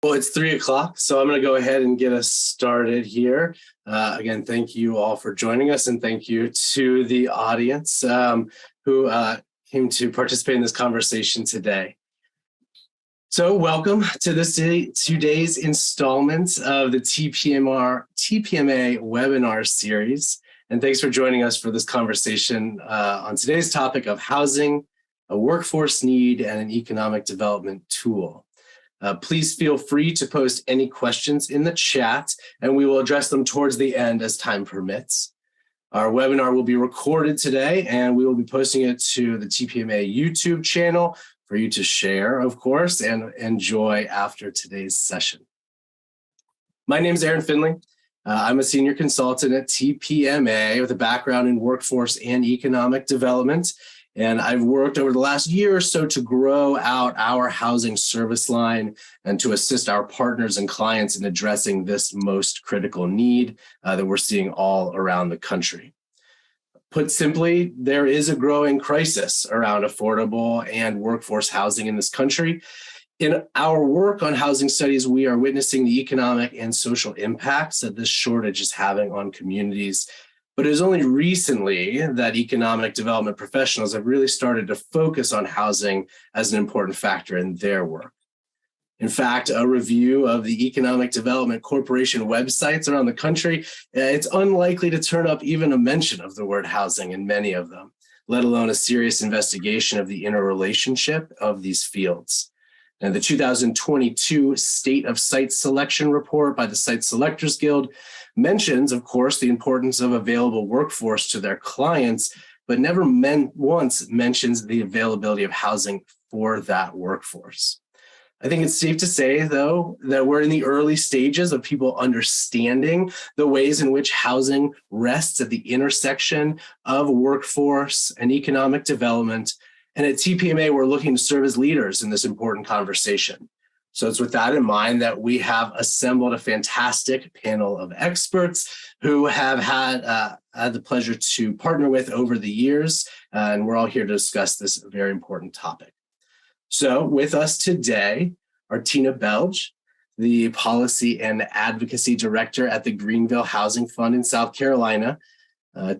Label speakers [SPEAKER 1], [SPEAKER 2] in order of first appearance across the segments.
[SPEAKER 1] Well, it's 3 o'clock, so I'm going to go ahead and get us started here. Again, thank you all for joining us, and thank you to the audience who came to participate in this conversation today. So welcome to today's installment of the TPMA webinar series. And thanks for joining us for this conversation on today's topic of housing, a workforce need, and an economic development tool. Please feel free to post any questions in the chat, and we will address them towards the end as time permits. Our webinar will be recorded today, and we will be posting it to the TPMA YouTube channel for you to share, of course, and enjoy after today's session. My name is Aaron Finley. I'm a senior consultant at TPMA with a background in workforce and economic development. And I've worked over the last year or so to grow out our housing service line and to assist our partners and clients in addressing this most critical need that we're seeing all around the country. Put simply, there is a growing crisis around affordable and workforce housing in this country. In our work on housing studies, we are witnessing the economic and social impacts that this shortage is having on communities. But it is only recently that economic development professionals have really started to focus on housing as an important factor in their work. In fact, a review of the Economic Development Corporation websites around the country, it's unlikely to turn up even a mention of the word housing in many of them, let alone a serious investigation of the interrelationship of these fields. And the 2022 State of Site Selection Report by the Site Selectors Guild mentions, of course, the importance of available workforce to their clients, but never once mentions the availability of housing for that workforce. I think it's safe to say, though, that we're in the early stages of people understanding the ways in which housing rests at the intersection of workforce and economic development. And at TPMA, we're looking to serve as leaders in this important conversation. So it's with that in mind that we have assembled a fantastic panel of experts who have had the pleasure to partner with over the years, and we're all here to discuss this very important topic. So with us today are Tina Belge, the Policy and Advocacy Director at the Greenville Housing Fund in South Carolina.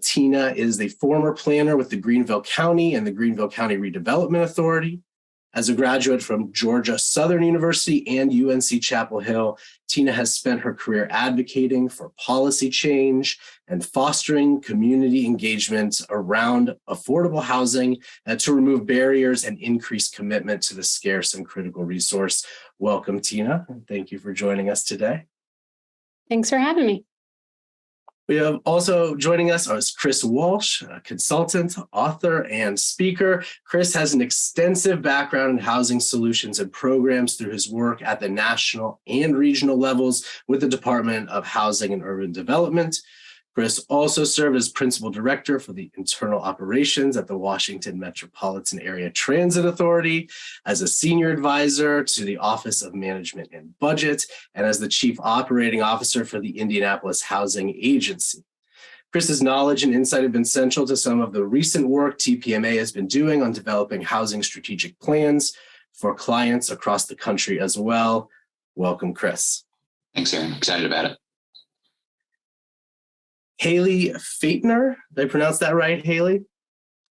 [SPEAKER 1] Tina is the former planner with the Greenville County and the Greenville County Redevelopment Authority. As a graduate from Georgia Southern University and UNC Chapel Hill, Tina has spent her career advocating for policy change and fostering community engagement around affordable housing to remove barriers and increase commitment to the scarce and critical resource. Welcome, Tina, and thank you for joining us today.
[SPEAKER 2] Thanks for having me.
[SPEAKER 1] We have also joining us is Chris Walsh, a consultant, author, and speaker. Chris has an extensive background in housing solutions and programs through his work at the national and regional levels with the Department of Housing and Urban Development. Chris also served as Principal Director for the Internal Operations at the Washington Metropolitan Area Transit Authority, as a Senior Advisor to the Office of Management and Budget, and as the Chief Operating Officer for the Indianapolis Housing Agency. Chris's knowledge and insight have been central to some of the recent work TPMA has been doing on developing housing strategic plans for clients across the country as well. Welcome, Chris.
[SPEAKER 3] Thanks, Aaron. Excited about it.
[SPEAKER 1] Haley Feitner, did I pronounce that right, Haley?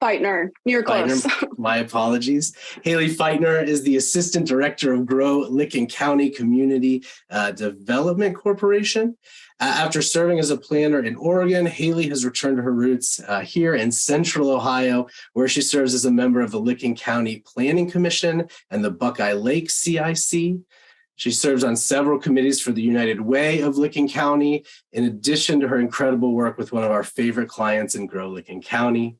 [SPEAKER 2] Feitner, you're close.
[SPEAKER 1] My apologies. Haley Feitner is the Assistant Director of Grow-Licking County Community Development Corporation. After serving as a planner in Oregon, Haley has returned to her roots here in Central Ohio, where she serves as a member of the Licking County Planning Commission and the Buckeye Lake CIC. She serves on several committees for the United Way of Licking County, in addition to her incredible work with one of our favorite clients in Grow-Licking County.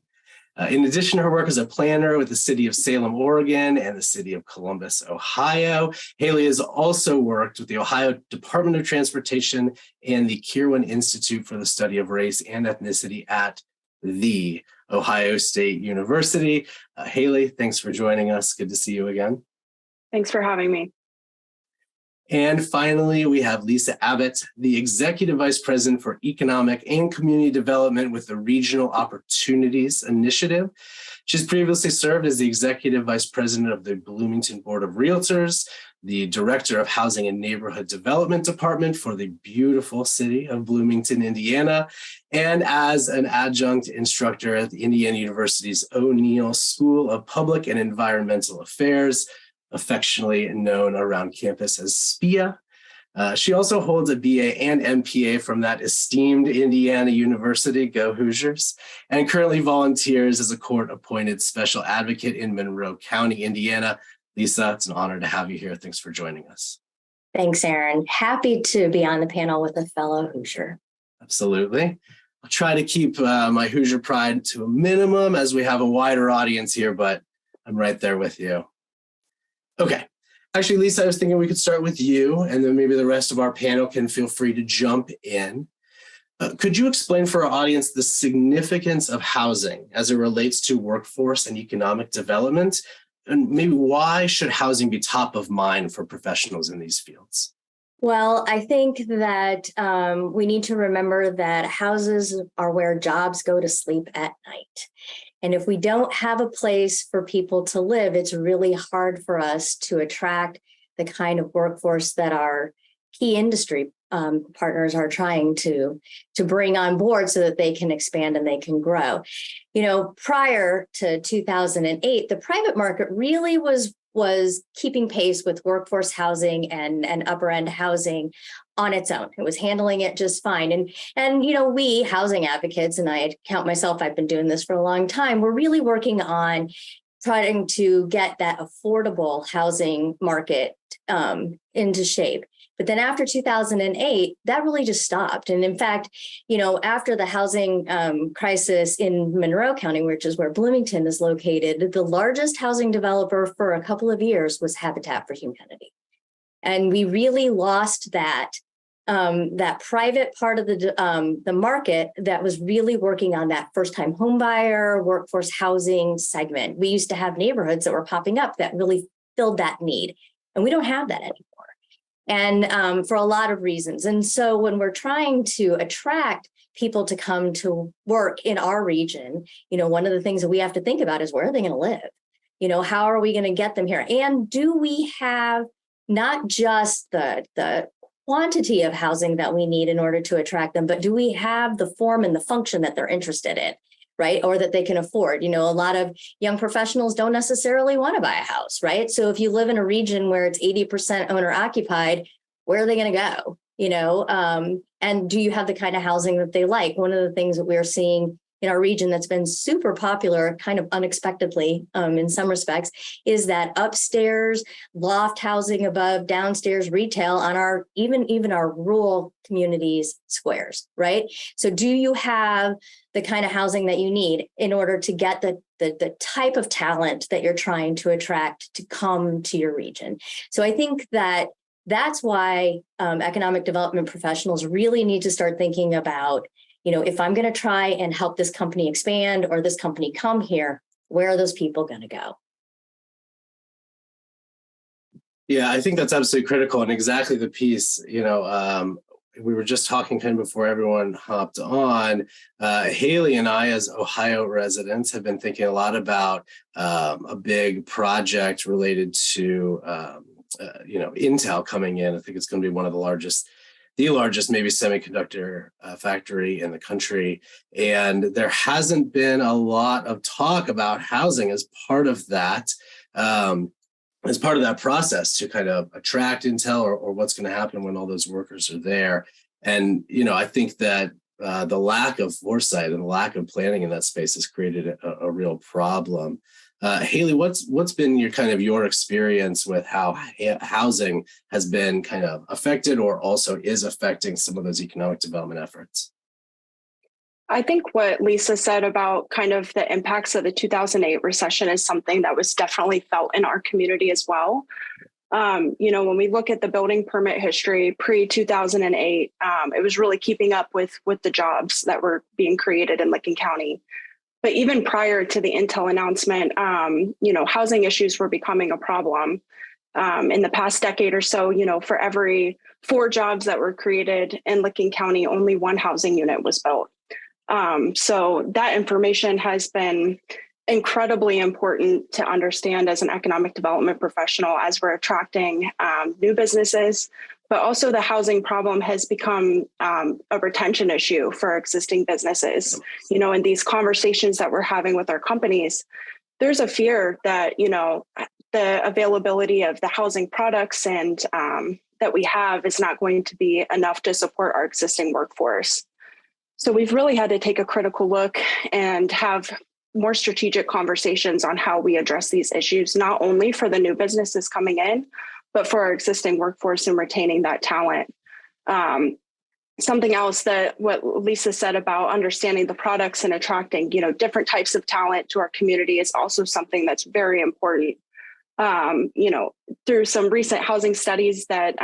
[SPEAKER 1] In addition to her work as a planner with the city of Salem, Oregon, and the city of Columbus, Ohio, Haley has also worked with the Ohio Department of Transportation and the Kirwan Institute for the Study of Race and Ethnicity at The Ohio State University. Haley, thanks for joining us. Good to see you again.
[SPEAKER 2] Thanks for having me.
[SPEAKER 1] And finally, we have Lisa Abbott, the Executive Vice President for Economic and Community Development with the Regional Opportunities Initiative. She's previously served as the Executive Vice President of the Bloomington Board of Realtors, the Director of Housing and Neighborhood Development Department for the beautiful city of Bloomington, Indiana, and as an adjunct instructor at the Indiana University's O'Neill School of Public and Environmental Affairs, affectionately known around campus as SPIA. She also holds a BA and MPA from that esteemed Indiana University, go Hoosiers, and currently volunteers as a court-appointed special advocate in Monroe County, Indiana. Lisa, it's an honor to have you here. Thanks for joining us.
[SPEAKER 4] Thanks, Aaron. Happy to be on the panel with a fellow Hoosier.
[SPEAKER 1] Absolutely. I'll try to keep my Hoosier pride to a minimum as we have a wider audience here, but I'm right there with you. Okay. Actually, Lisa, I was thinking we could start with you, and then maybe the rest of our panel can feel free to jump in. Could you explain for our audience the significance of housing as it relates to workforce and economic development? And maybe why should housing be top of mind for professionals in these fields?
[SPEAKER 4] Well, I think that we need to remember that houses are where jobs go to sleep at night. And if we don't have a place for people to live, it's really hard for us to attract the kind of workforce that our key industry partners are trying to bring on board so that they can expand and they can grow. You know, prior to 2008, the private market really was keeping pace with workforce housing and upper end housing on its own. It was handling it just fine. And you know, we housing advocates, and I count myself, I've been doing this for a long time, we're really working on trying to get that affordable housing market into shape. But then after 2008, that really just stopped. And in fact, you know, after the housing crisis in Monroe County, which is where Bloomington is located, the largest housing developer for a couple of years was Habitat for Humanity. And we really lost that private part of the market that was really working on that first-time home buyer, workforce housing segment. We used to have neighborhoods that were popping up that really filled that need. And we don't have that anymore. And for a lot of reasons. And so when we're trying to attract people to come to work in our region, you know, one of the things that we have to think about is where are they going to live? You know, how are we going to get them here? And do we have not just the quantity of housing that we need in order to attract them, but do we have the form and the function that they're interested in? Right? Or that they can afford. You know, a lot of young professionals don't necessarily want to buy a house, right? So if you live in a region where it's 80% owner occupied, where are they going to go? You know, and do you have the kind of housing that they like? One of the things that we're seeing in our region that's been super popular, kind of unexpectedly in some respects, is that upstairs loft housing above downstairs retail on our even our rural communities squares, right? So do you have the kind of housing that you need in order to get the type of talent that you're trying to attract to come to your region? So I think that's why economic development professionals really need to start thinking about, you know, if I'm going to try and help this company expand or this company come here, where are those people going to go?
[SPEAKER 1] Yeah, I think that's absolutely critical and exactly the piece, you know, we were just talking kind of before everyone hopped on. Haley and I, as Ohio residents, have been thinking a lot about a big project related to, you know, Intel coming in. I think it's going to be one of the largest maybe semiconductor factory in the country. And there hasn't been a lot of talk about housing as part of that. As part of that process to kind of attract Intel or what's going to happen when all those workers are there. And, you know, I think that the lack of foresight and the lack of planning in that space has created a real problem. Haley, what's been your experience with how housing has been kind of affected or also is affecting some of those economic development efforts?
[SPEAKER 2] I think what Lisa said about kind of the impacts of the 2008 recession is something that was definitely felt in our community as well. You know, when we look at the building permit history pre-2008, it was really keeping up with the jobs that were being created in Licking County. But even prior to the Intel announcement, you know, housing issues were becoming a problem. In the past decade or so, for every 4 jobs that were created in Licking County, only 1 housing unit was built. So that information has been incredibly important to understand as an economic development professional as we're attracting new businesses. But also the housing problem has become a retention issue for existing businesses. In these conversations that we're having with our companies, there's a fear that, the availability of the housing products and that we have is not going to be enough to support our existing workforce. So we've really had to take a critical look and have more strategic conversations on how we address these issues, not only for the new businesses coming in, but for our existing workforce and retaining that talent. Something else that what Lisa said about understanding the products and attracting, different types of talent to our community is also something that's very important. Through some recent housing studies that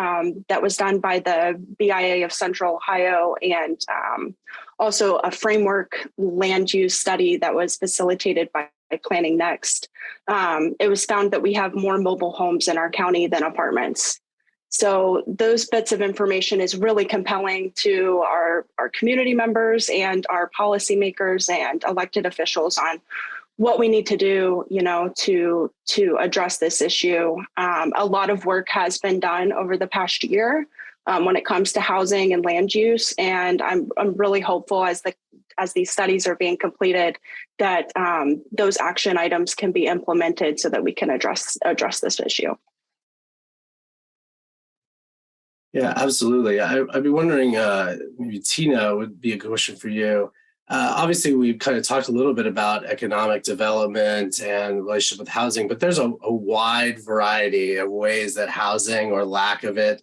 [SPEAKER 2] was done by the BIA of Central Ohio, and also a framework land use study that was facilitated by Planning Next, it was found that we have more mobile homes in our county than apartments. So those bits of information is really compelling to our community members and our policymakers and elected officials on what we need to do, to address this issue. A lot of work has been done over the past year when it comes to housing and land use, and I'm really hopeful as these studies are being completed that those action items can be implemented so that we can address this issue.
[SPEAKER 1] Yeah, absolutely. I'd be wondering, maybe Tina would be a good question for you. Obviously, we've kind of talked a little bit about economic development and relationship with housing, but there's a wide variety of ways that housing or lack of it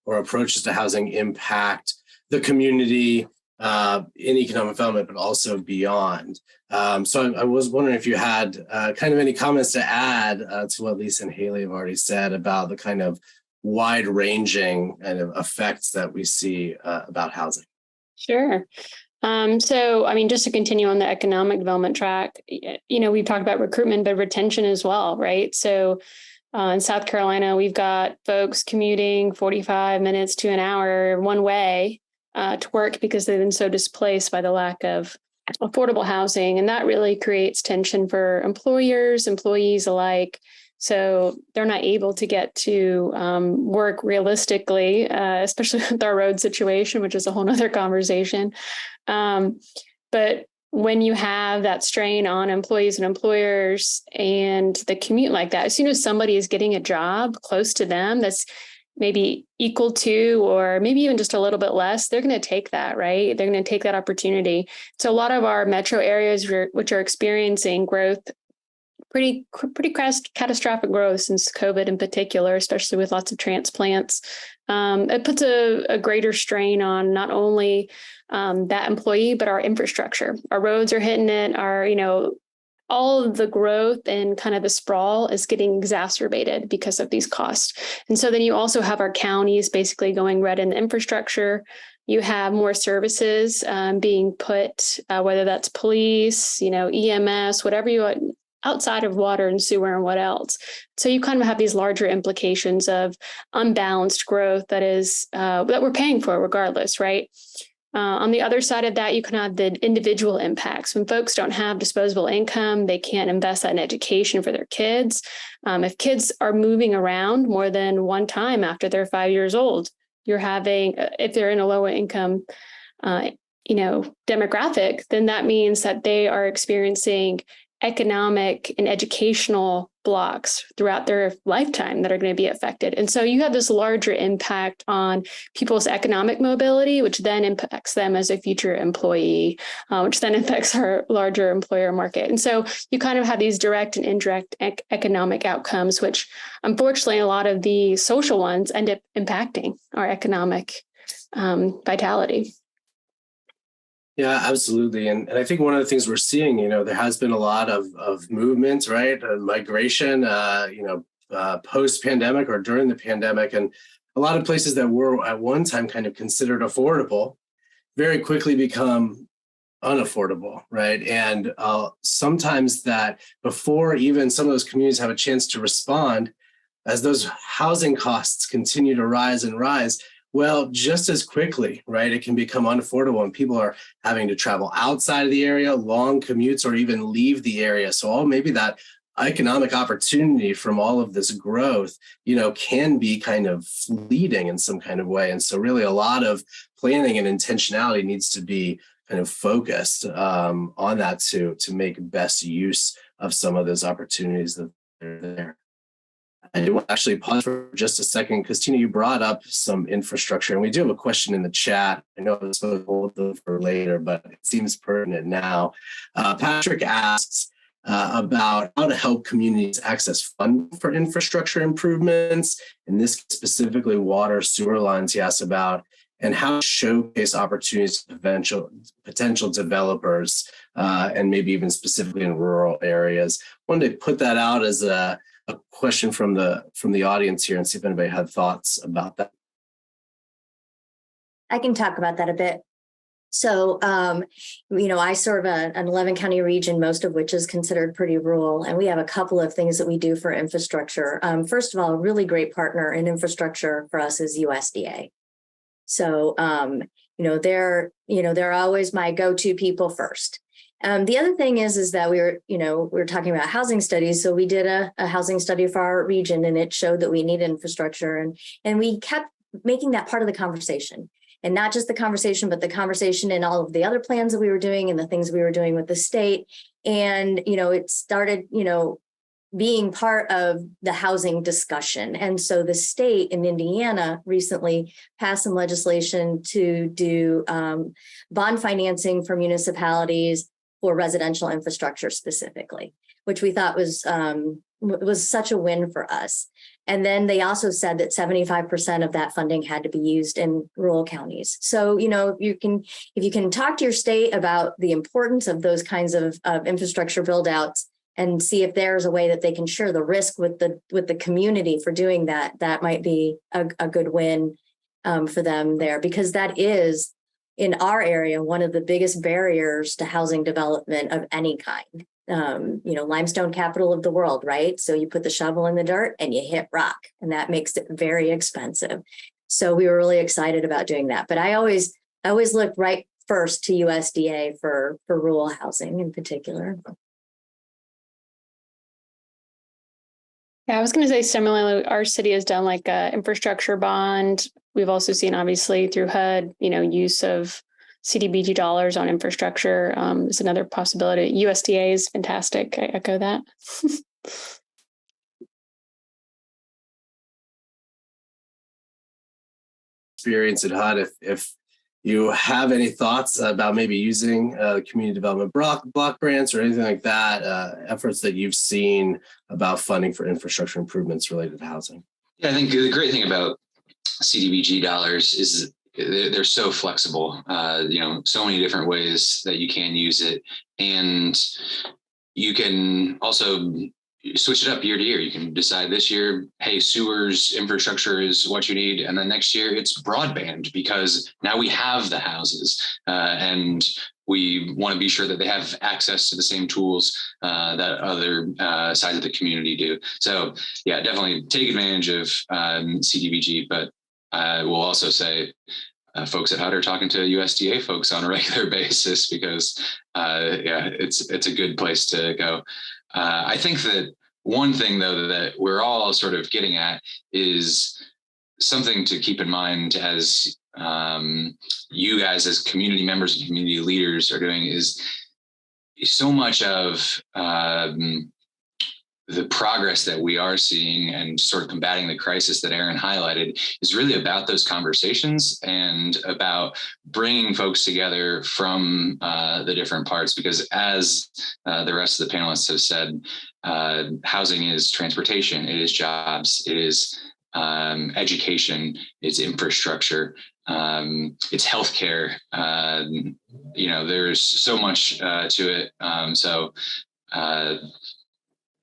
[SPEAKER 1] or approaches to housing impact the community in economic development, but also beyond. So I was wondering if you had kind of any comments to add to what Lisa and Haley have already said about the kind of wide-ranging kind of effects that we see about housing.
[SPEAKER 5] Sure. Just to continue on the economic development track, we've talked about recruitment, but retention as well, right? So in South Carolina, we've got folks commuting 45 minutes to an hour one way to work because they've been so displaced by the lack of affordable housing. And that really creates tension for employers, employees alike. So they're not able to get to work realistically, especially with our road situation, which is a whole nother conversation. But when you have that strain on employees and employers and the commute like that, as soon as somebody is getting a job close to them that's maybe equal to, or maybe even just a little bit less, they're going to take that, right? They're going to take that opportunity. So a lot of our metro areas which are experiencing growth, pretty catastrophic growth since COVID in particular, especially with lots of transplants. It puts a greater strain on not only that employee, but our infrastructure. Our roads are hitting it. All of the growth and kind of the sprawl is getting exacerbated because of these costs. And so then you also have our counties basically going red in the infrastructure. You have more services being put, whether that's police, EMS, whatever you want, outside of water and sewer and what else. So you kind of have these larger implications of unbalanced growth that we're paying for regardless, right? On the other side of that, you can have the individual impacts. When folks don't have disposable income, they can't invest that in education for their kids. If kids are moving around more than one time after they're 5 years old, you're having, if they're in a lower income, demographic, then that means that they are experiencing economic and educational blocks throughout their lifetime that are going to be affected. And so you have this larger impact on people's economic mobility, which then impacts them as a future employee, which then affects our larger employer market. And so you kind of have these direct and indirect economic outcomes, which unfortunately a lot of the social ones end up impacting our economic vitality.
[SPEAKER 1] Yeah, absolutely. And I think one of the things we're seeing, there has been a lot of movement, right? Migration, post-pandemic or during the pandemic. And a lot of places that were at one time kind of considered affordable very quickly become unaffordable, right? And sometimes that before even some of those communities have a chance to respond, as those housing costs continue to rise and rise, well, just as quickly, right, it can become unaffordable and people are having to travel outside of the area, long commutes, or even leave the area. So maybe that economic opportunity from all of this growth, can be kind of fleeting in some kind of way. And so really a lot of planning and intentionality needs to be kind of focused on that to make best use of some of those opportunities that are there. I do want to actually pause for just a second because Tina, you brought up some infrastructure, and we do have a question in the chat. I know it's supposed to hold them for later, but it seems pertinent now. Patrick asks about how to help communities access funding for infrastructure improvements, and this specifically water sewer lines he asks about, and how to showcase opportunities to potential developers, and maybe even specifically in rural areas. Wanted to put that out as a question from the audience here and see if anybody had thoughts about that.
[SPEAKER 4] I can talk about that a bit. So, I serve an 11 county region, most of which is considered pretty rural. And we have a couple of things that we do for infrastructure. First of all, a really great partner in infrastructure for us is USDA. So, they're always my go-to people first. The other thing is that we were talking about housing studies. So we did a housing study for our region, and it showed that we need infrastructure, and we kept making that part of the conversation, and not just the conversation, but the conversation in all of the other plans that we were doing and the things we were doing with the state. And, it started, being part of the housing discussion. And so the state in Indiana recently passed some legislation to do bond financing for municipalities for residential infrastructure specifically, which we thought was such a win for us. And then they also said that 75% of that funding had to be used in rural counties. So, if you can talk to your state about the importance of those kinds of infrastructure build outs and see if there's a way that they can share the risk with the community for doing that, that might be a good win for them there, because that is, in our area, one of the biggest barriers to housing development of any kind. Limestone capital of the world, right? So you put the shovel in the dirt and you hit rock, and that makes it very expensive. So we were really excited about doing that. But I always look right first to USDA for rural housing in particular.
[SPEAKER 5] Yeah, I was going to say similarly, our city has done like a infrastructure bond. We've also seen, obviously, through HUD, use of CDBG dollars on infrastructure is another possibility. USDA is fantastic. I echo that.
[SPEAKER 1] Experience at HUD, if you have any thoughts about maybe using community development block grants or anything like that, efforts that you've seen about funding for infrastructure improvements related to housing.
[SPEAKER 3] Yeah, I think the great thing about CDBG dollars is they're so flexible, so many different ways that you can use it. And you can also switch it up year to year. You can decide this year, hey, sewers, infrastructure is what you need. And then next year it's broadband, because now we have the houses and we want to be sure that they have access to the same tools that other sides of the community do. So yeah, definitely take advantage of CDBG, but I will also say folks at HUD are talking to USDA folks on a regular basis because it's a good place to go. I think that one thing, though, that we're all sort of getting at is something to keep in mind as you guys as community members and community leaders are doing is so much of the progress that we are seeing and sort of combating the crisis that Aaron highlighted is really about those conversations and about bringing folks together from the different parts, because as the rest of the panelists have said, housing is transportation, it is jobs, it is education, it's infrastructure, it's healthcare. There's so much to it.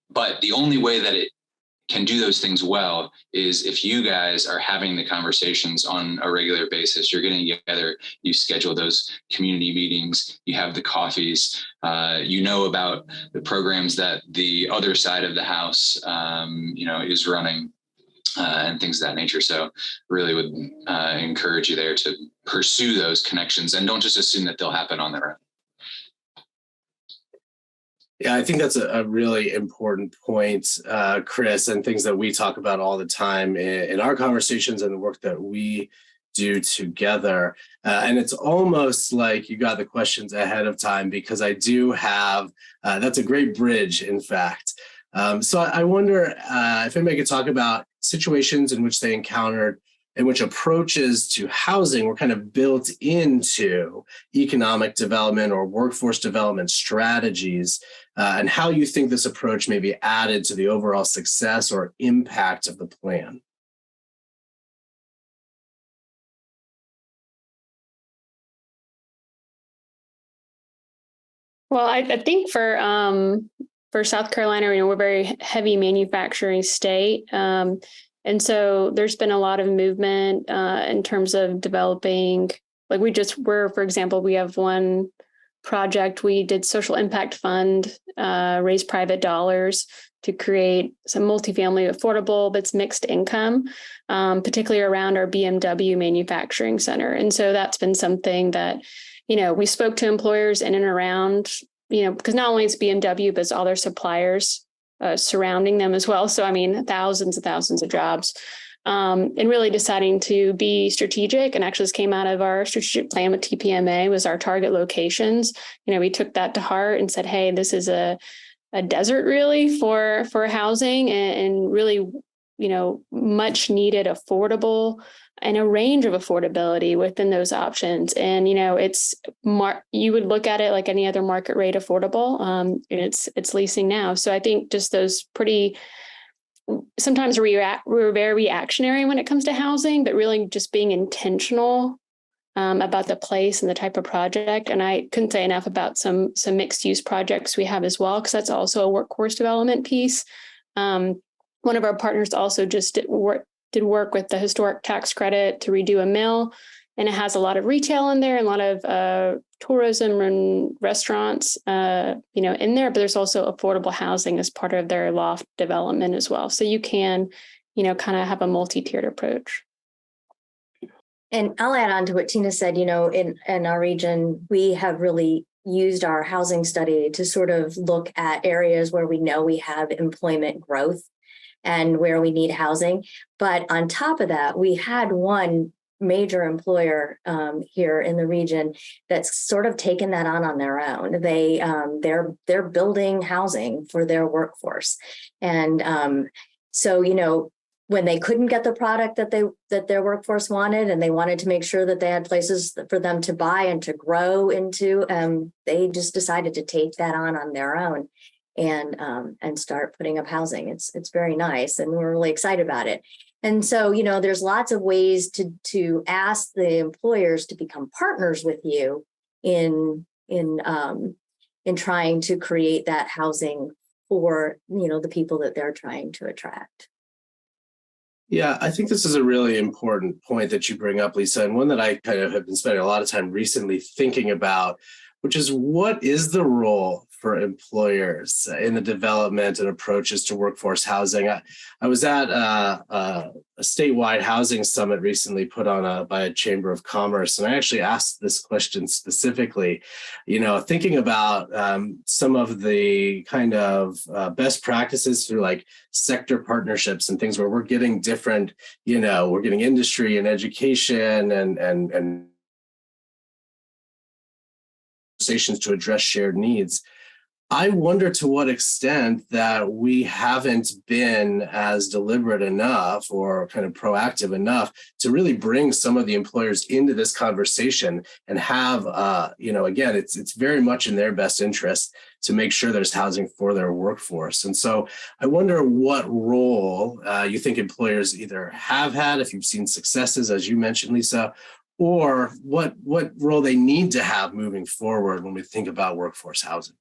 [SPEAKER 3] But the only way that it can do those things well is if you guys are having the conversations on a regular basis. You're getting together, you schedule those community meetings, you have the coffees, about the programs that the other side of the house, is running. and things of that nature. So really would encourage you there to pursue those connections and don't just assume that they'll happen on their own.
[SPEAKER 1] Yeah, I think that's a really important point, Chris, and things that we talk about all the time in our conversations and the work that we do together. And it's almost like you got the questions ahead of time, because I do have, that's a great bridge, in fact. So I wonder if anybody could talk about situations in which they encountered, in which approaches to housing were kind of built into economic development or workforce development strategies, and how you think this approach may be added to the overall success or impact of the plan.
[SPEAKER 5] Well, I think for South Carolina, we're a very heavy manufacturing state. And so there's been a lot of movement in terms of developing, like for example, we have one project, we did social impact fund, raise private dollars to create some multifamily affordable that's mixed income, particularly around our BMW manufacturing center. And so that's been something that, we spoke to employers in and around, because not only it's BMW, but it's all their suppliers surrounding them as well. So, thousands and thousands of jobs, and really deciding to be strategic. And actually, this came out of our strategic plan with TPMA, was our target locations. We took that to heart and said, hey, this is a desert really for housing, and really, much needed affordable, and a range of affordability within those options. And, you would look at it like any other market rate affordable, and it's leasing now. So I think just those sometimes we're very reactionary when it comes to housing, but really just being intentional about the place and the type of project. And I couldn't say enough about some mixed use projects we have as well, because that's also a workforce development piece. One of our partners also just did work with the historic tax credit to redo a mill, and it has a lot of retail in there and a lot of tourism and restaurants, in there, but there's also affordable housing as part of their loft development as well. So you can, kind of have a multi-tiered approach.
[SPEAKER 4] And I'll add on to what Tina said, in our region, we have really used our housing study to sort of look at areas where we know we have employment growth and where we need housing. But on top of that, we had one major employer here in the region that's sort of taken that on their own. They're building housing for their workforce. And so, when they couldn't get the product that their workforce wanted, and they wanted to make sure that they had places for them to buy and to grow into, they just decided to take that on their own and start putting up housing. It's very nice, and we're really excited about it. And so, there's lots of ways to ask the employers to become partners with you in trying to create that housing for, the people that they're trying to attract.
[SPEAKER 1] Yeah, I think this is a really important point that you bring up, Lisa, and one that I kind of have been spending a lot of time recently thinking about, which is, what is the role for employers in the development and approaches to workforce housing? I was at a statewide housing summit recently put on by a Chamber of Commerce, and I actually asked this question specifically, thinking about some of the kind of best practices through like sector partnerships and things where we're getting different, we're getting industry and education and conversations to address shared needs. I wonder to what extent that we haven't been as deliberate enough or kind of proactive enough to really bring some of the employers into this conversation and have, again, it's very much in their best interest to make sure there's housing for their workforce. And so I wonder what role you think employers either have had, if you've seen successes, as you mentioned, Lisa, or what role they need to have moving forward when we think about workforce housing.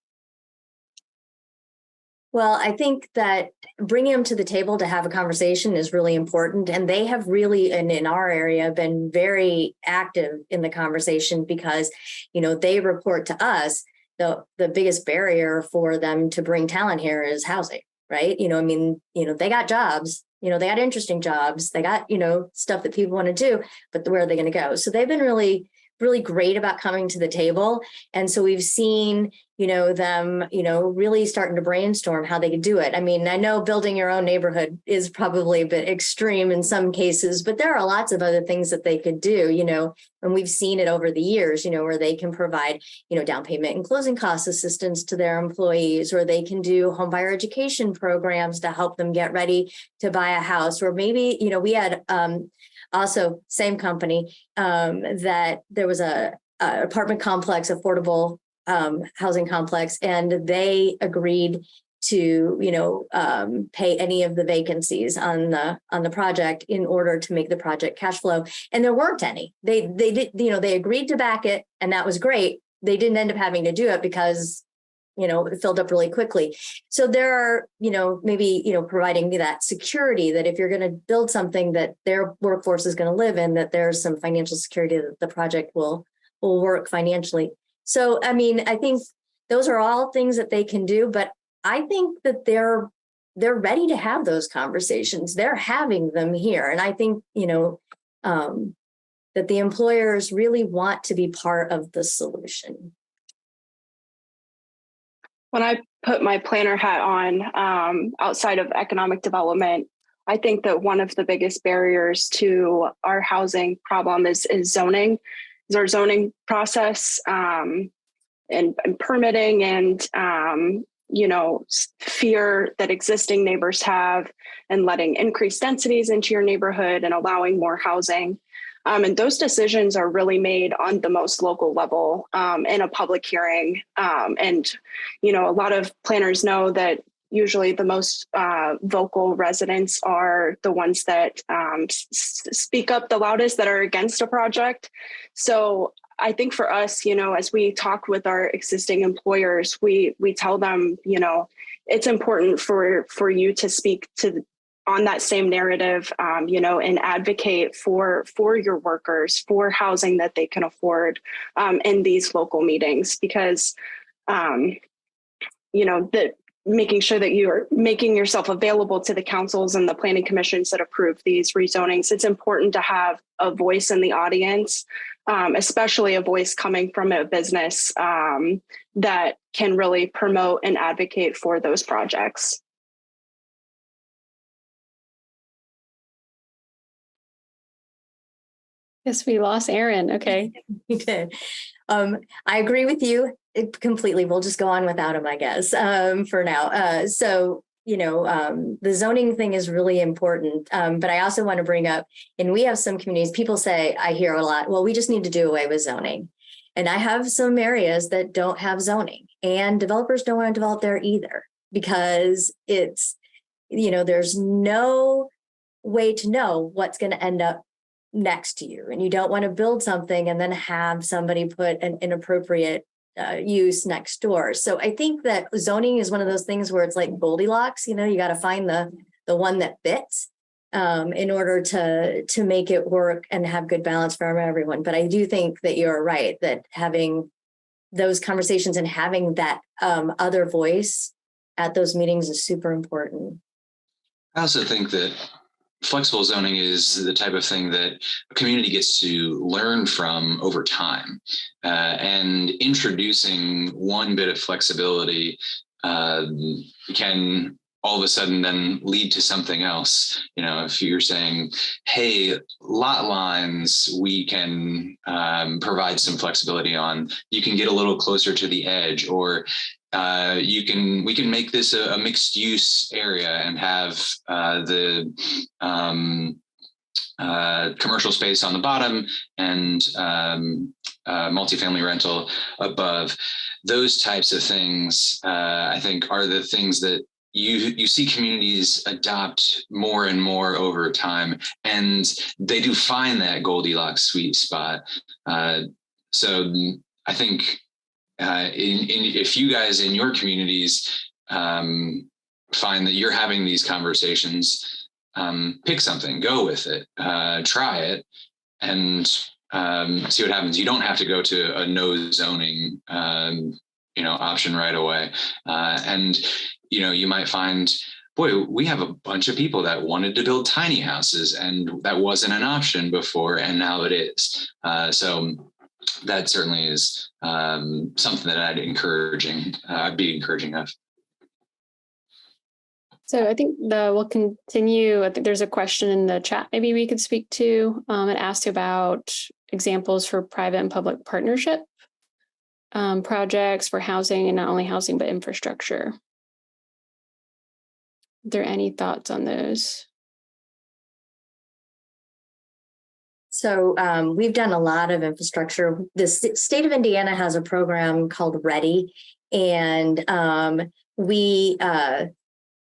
[SPEAKER 4] Well, I think that bringing them to the table to have a conversation is really important. And they have really, and in our area, been very active in the conversation because, they report to us the biggest barrier for them to bring talent here is housing, right? They got jobs, they got interesting jobs, they got, stuff that people want to do, but where are they going to go? So they've been really, really great about coming to the table. And so we've seen, them, really starting to brainstorm how they could do it. I mean, I know building your own neighborhood is probably a bit extreme in some cases, but there are lots of other things that they could do, and we've seen it over the years, where they can provide, down payment and closing cost assistance to their employees, or they can do home buyer education programs to help them get ready to buy a house. Or maybe, we had also same company that there was a apartment complex, affordable housing complex, and they agreed to pay any of the vacancies on the project in order to make the project cash flow. And there weren't any. They did, they agreed to back it, and that was great. They didn't end up having to do it because it filled up really quickly. So there are, maybe, providing that security that if you're going to build something that their workforce is going to live in, that there's some financial security that the project will work financially. So, I mean, I think those are all things that they can do, but I think that they're ready to have those conversations. They're having them here. And I think, that the employers really want to be part of the solution.
[SPEAKER 2] When I put my planner hat on, outside of economic development, I think that one of the biggest barriers to our housing problem is zoning. Is our zoning process and permitting and fear that existing neighbors have, and letting increased densities into your neighborhood and allowing more housing. And those decisions are really made on the most local level in a public hearing. And a lot of planners know that usually the most vocal residents are the ones that speak up the loudest, that are against a project. So I think for us, as we talk with our existing employers, we tell them, it's important for you to speak on that same narrative, and advocate for your workers, for housing that they can afford in these local meetings, because, that making sure that you're making yourself available to the councils and the planning commissions that approve these rezonings. It's important to have a voice in the audience, especially a voice coming from a business that can really promote and advocate for those projects.
[SPEAKER 5] Yes, we lost Aaron. Okay.
[SPEAKER 4] We did. I agree with you completely. We'll just go on without him, I guess, for now. The zoning thing is really important. But I also want to bring up, and we have some communities, people say, I hear a lot, well, we just need to do away with zoning. And I have some areas that don't have zoning, and developers don't want to develop there either, because it's, there's no way to know what's going to end up next to you. And you don't want to build something and then have somebody put an inappropriate use next door. So I think that zoning is one of those things where it's like Goldilocks, you got to find the one that fits in order to make it work and have good balance for everyone. But I do think that you're right, that having those conversations and having that other voice at those meetings is super important.
[SPEAKER 3] I also think that flexible zoning is the type of thing that a community gets to learn from over time, and introducing one bit of flexibility can all of a sudden then lead to something else. If you're saying, hey, lot lines, we can provide some flexibility on, you can get a little closer to the edge, or we can make this a mixed use area and have the commercial space on the bottom and multifamily rental above. Those types of things, I think, are the things that you see communities adopt more and more over time, and they do find that Goldilocks sweet spot. So I think if you guys in your communities find that you're having these conversations, pick something, go with it, try it, and see what happens. You don't have to go to a no zoning option right away, and you might find boy, we have a bunch of people that wanted to build tiny houses, and that wasn't an option before, and now it is. So that certainly is something that I'd be encouraging of.
[SPEAKER 5] So I think we'll continue. I think there's a question in the chat maybe we could speak to. It asked about examples for private and public partnership projects for housing, and not only housing, but infrastructure. Are there any thoughts on those?
[SPEAKER 4] So we've done a lot of infrastructure. The state of Indiana has a program called READY, and we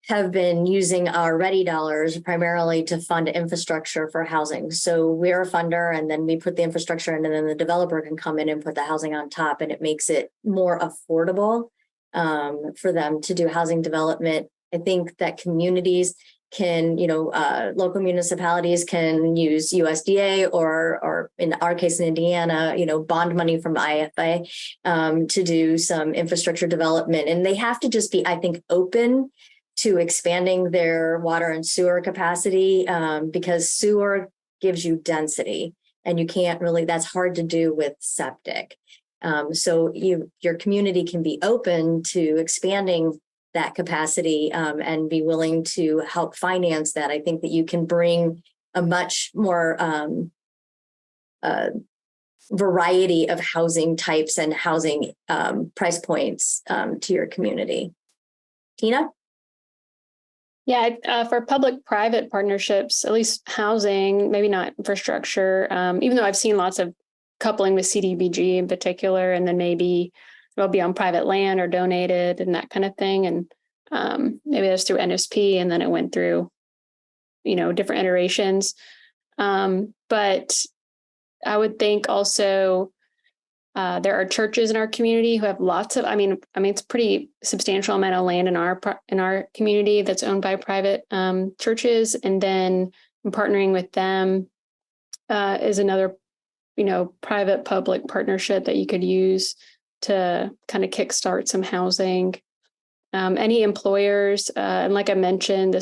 [SPEAKER 4] have been using our READY dollars primarily to fund infrastructure for housing. So we're a funder, and then we put the infrastructure in, and then the developer can come in and put the housing on top, and it makes it more affordable for them to do housing development. I think that communities can, local municipalities can use USDA or in our case in Indiana, bond money from IFA to do some infrastructure development. And they have to just be, I think, open to expanding their water and sewer capacity because sewer gives you density, and you can't really, that's hard to do with septic. So your community can be open to expanding that capacity and be willing to help finance that. I think that you can bring a much more variety of housing types and housing price points to your community. Tina?
[SPEAKER 5] Yeah, for public-private partnerships, at least housing, maybe not infrastructure, even though I've seen lots of coupling with CDBG in particular, and then maybe it'll be on private land or donated and that kind of thing. And maybe that's through NSP, and then it went through, different iterations. But I would think also there are churches in our community who have lots of, it's pretty substantial amount of land in our community that's owned by private churches. And then partnering with them is another, private public partnership that you could use to kind of kickstart some housing. Any employers, and like I mentioned,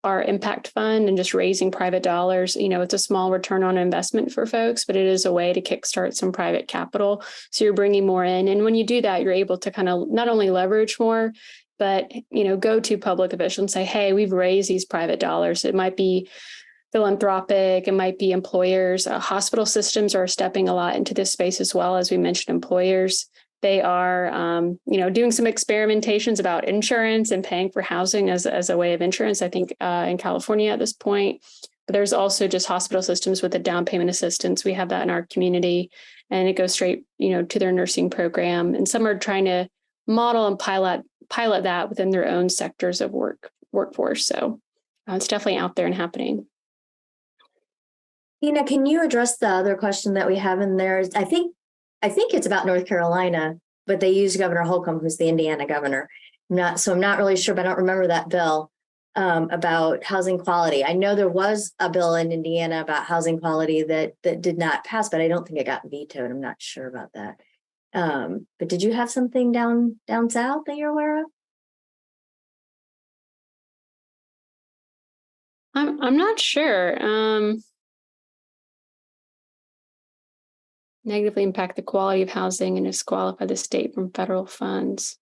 [SPEAKER 5] our impact fund and just raising private dollars, it's a small return on investment for folks, but it is a way to kickstart some private capital. So you're bringing more in. And when you do that, you're able to kind of not only leverage more, but, go to public officials and say, hey, we've raised these private dollars. It might be philanthropic, it might be employers. Hospital systems are stepping a lot into this space as well. As we mentioned, employers. They are, doing some experimentations about insurance and paying for housing as a way of insurance, I think, in California at this point. But there's also just hospital systems with a down payment assistance. We have that in our community, and it goes straight, to their nursing program. And some are trying to model and pilot that within their own sectors of workforce. So it's definitely out there and happening.
[SPEAKER 4] Tina, can you address the other question that we have in there? I think it's about North Carolina, but they use Governor Holcomb, who's the Indiana governor. I'm not really sure, but I don't remember that bill about housing quality. I know there was a bill in Indiana about housing quality that did not pass, but I don't think it got vetoed. I'm not sure about that. But did you have something down south that you're aware of?
[SPEAKER 5] I'm not sure. Negatively impact the quality of housing and disqualify the state from federal funds.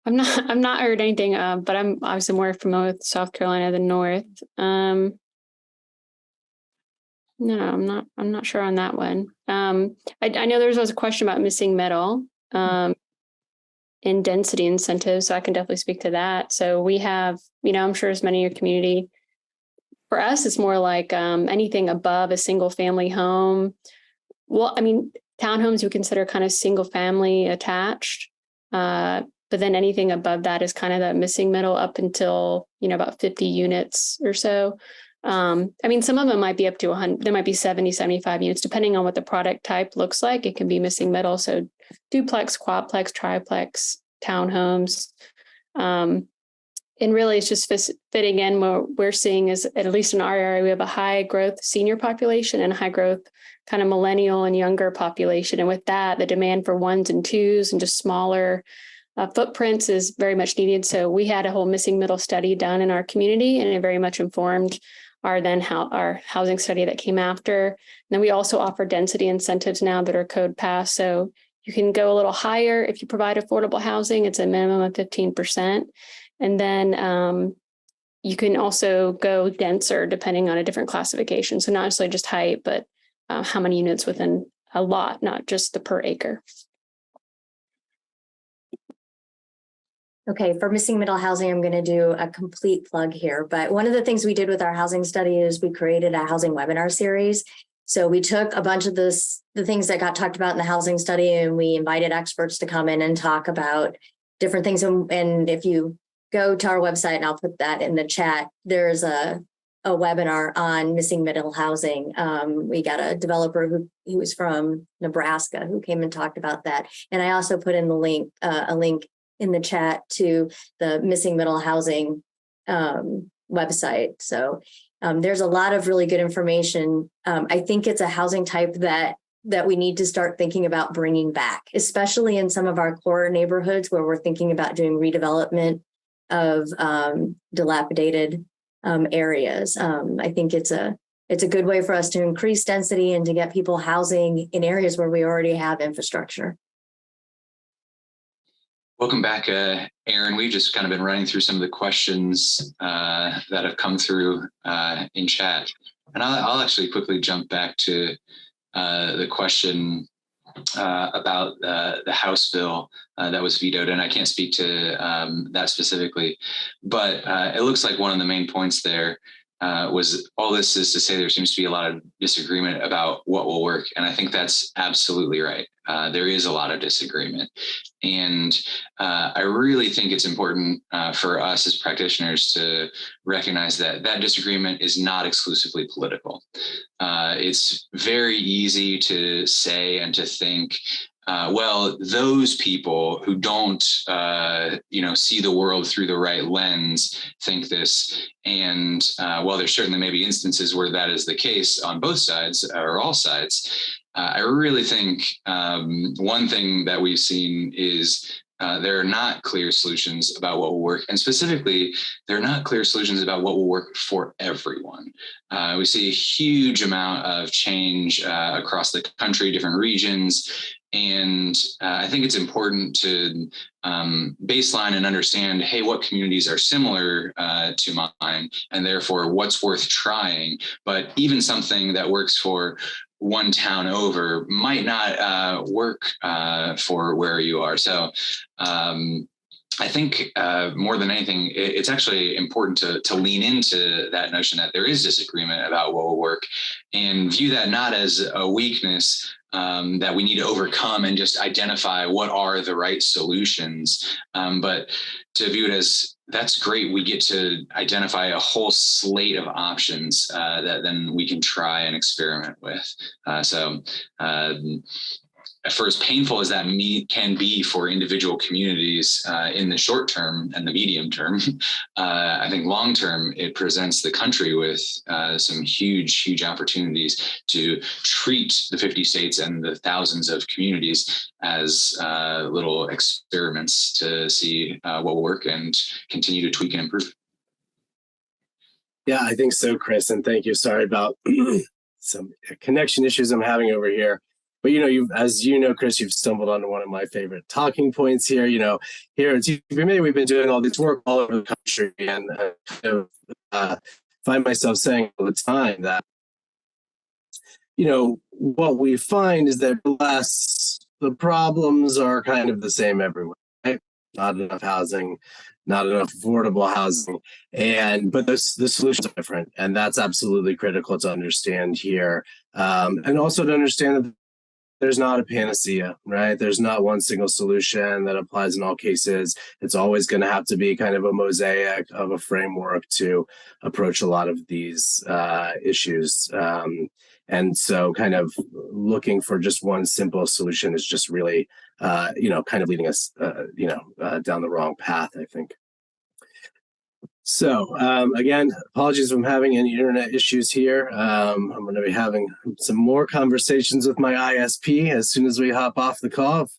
[SPEAKER 5] I've not heard anything, but I'm obviously more familiar with South Carolina than North. No, I'm not sure on that one. I know there was a question about missing middle and density incentives, so I can definitely speak to that. So we have, I'm sure as many in your community. For us, it's more like anything above a single family home. Well, townhomes we consider kind of single family attached, but then anything above that is kind of that missing middle up until, about 50 units or so. Some of them might be up to 100, there might be 70, 75 units, depending on what the product type looks like. It can be missing middle. So duplex, quadplex, triplex, townhomes. And really it's just fitting in what we're seeing is, at least in our area, we have a high growth senior population and a high growth kind of millennial and younger population. And with that, the demand for ones and twos and just smaller footprints is very much needed. So we had a whole missing middle study done in our community, and it very much informed our housing study that came after. And then we also offer density incentives now that are code passed. So you can go a little higher if you provide affordable housing. It's a minimum of 15%. And then you can also go denser depending on a different classification. So not necessarily just height, but how many units within a lot, not just the per acre.
[SPEAKER 4] Okay, for missing middle housing, I'm going to do a complete plug here. But one of the things we did with our housing study is we created a housing webinar series. So we took a bunch of the things that got talked about in the housing study, and we invited experts to come in and talk about different things. And if you go to our website, and I'll put that in the chat, there's a webinar on missing middle housing. We got a developer who was from Nebraska who came and talked about that. And I also put in the link, a link in the chat to the missing middle housing website. So there's a lot of really good information. I think it's a housing type that we need to start thinking about bringing back, especially in some of our core neighborhoods where we're thinking about doing redevelopment of dilapidated areas. I think it's a good way for us to increase density and to get people housing in areas where we already have infrastructure.
[SPEAKER 3] Welcome back, Aaron. We've just kind of been running through some of the questions that have come through in chat. And I'll actually quickly jump back to the question about the House bill that was vetoed. And I can't speak to that specifically, but it looks like one of the main points there was all this is to say there seems to be a lot of disagreement about what will work. And I think that's absolutely right. There is a lot of disagreement. And I really think it's important for us as practitioners to recognize that that disagreement is not exclusively political. It's very easy to say and to think, well, those people who don't, see the world through the right lens think this. And while there certainly may be instances where that is the case on both sides or all sides, I really think one thing that we've seen is there are not clear solutions about what will work. And specifically, there are not clear solutions about what will work for everyone. We see a huge amount of change across the country, different regions. And I think it's important to baseline and understand, hey, what communities are similar to mine, and therefore what's worth trying. But even something that works for one town over might not work for where you are. So I think more than anything, it's actually important to lean into that notion that there is disagreement about what will work, and view that not as a weakness that we need to overcome and just identify what are the right solutions, but to view it as that's great. We get to identify a whole slate of options that then we can try and experiment with. For as painful as that can be for individual communities in the short term and the medium term, I think long term, it presents the country with some huge opportunities to treat the 50 states and the thousands of communities as little experiments to see what will work and continue to tweak and improve.
[SPEAKER 1] Yeah, I think so, Chris. And thank you. Sorry about some connection issues I'm having over here. But, as you know, Chris, you've stumbled onto one of my favorite talking points here. Here at TVMA, we've been doing all this work all over the country, and I find myself saying all the time that, what we find is that the problems are kind of the same everywhere, right? Not enough housing, not enough affordable housing, but the solutions are different, and that's absolutely critical to understand here, and also to understand that there's not a panacea, right? There's not one single solution that applies in all cases. It's always going to have to be kind of a mosaic of a framework to approach a lot of these issues. And so kind of looking for just one simple solution is just really, kind of leading us, down the wrong path, I think. So again, apologies if I'm having any internet issues here. I'm going to be having some more conversations with my ISP as soon as we hop off the call.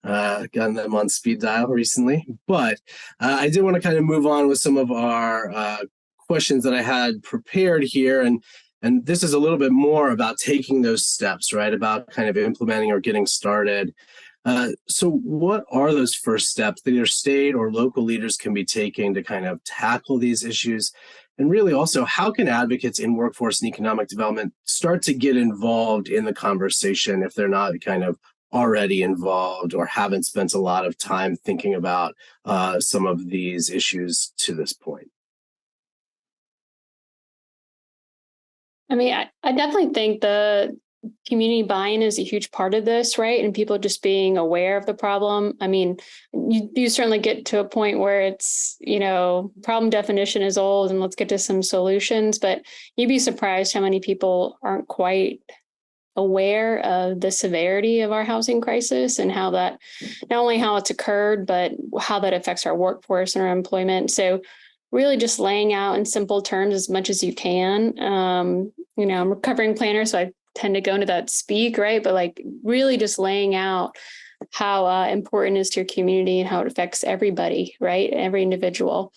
[SPEAKER 1] gotten them on speed dial recently. But I did want to kind of move on with some of our questions that I had prepared here. And this is a little bit more about taking those steps, right? About kind of implementing or getting started. So what are those first steps that either state or local leaders can be taking to kind of tackle these issues? And really also, how can advocates in workforce and economic development start to get involved in the conversation if they're not kind of already involved or haven't spent a lot of time thinking about some of these issues to this point?
[SPEAKER 5] I mean, I definitely think the community buy-in is a huge part of this, right? And people just being aware of the problem. I mean, you certainly get to a point where it's, problem definition is old and let's get to some solutions, but you'd be surprised how many people aren't quite aware of the severity of our housing crisis and how that, not only how it's occurred, but how that affects our workforce and our employment. So really just laying out in simple terms as much as you can. I'm a recovering planner, so I tend to go into that speak, right? But like really just laying out how important it is to your community and how it affects everybody, right? Every individual.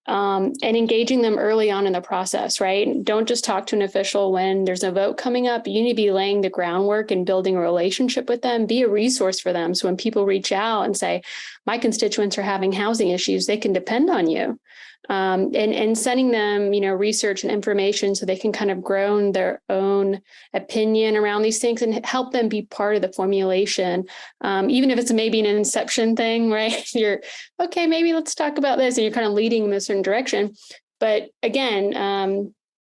[SPEAKER 5] And engaging them early on in the process, right? Don't just talk to an official when there's a vote coming up. You need to be laying the groundwork and building a relationship with them, be a resource for them. So when people reach out and say, my constituents are having housing issues, they can depend on you. And sending them, research and information so they can kind of grow their own opinion around these things and help them be part of the formulation. Even if it's maybe an inception thing, right? You're okay, maybe let's talk about this. And you're kind of leading in a certain direction. But again, I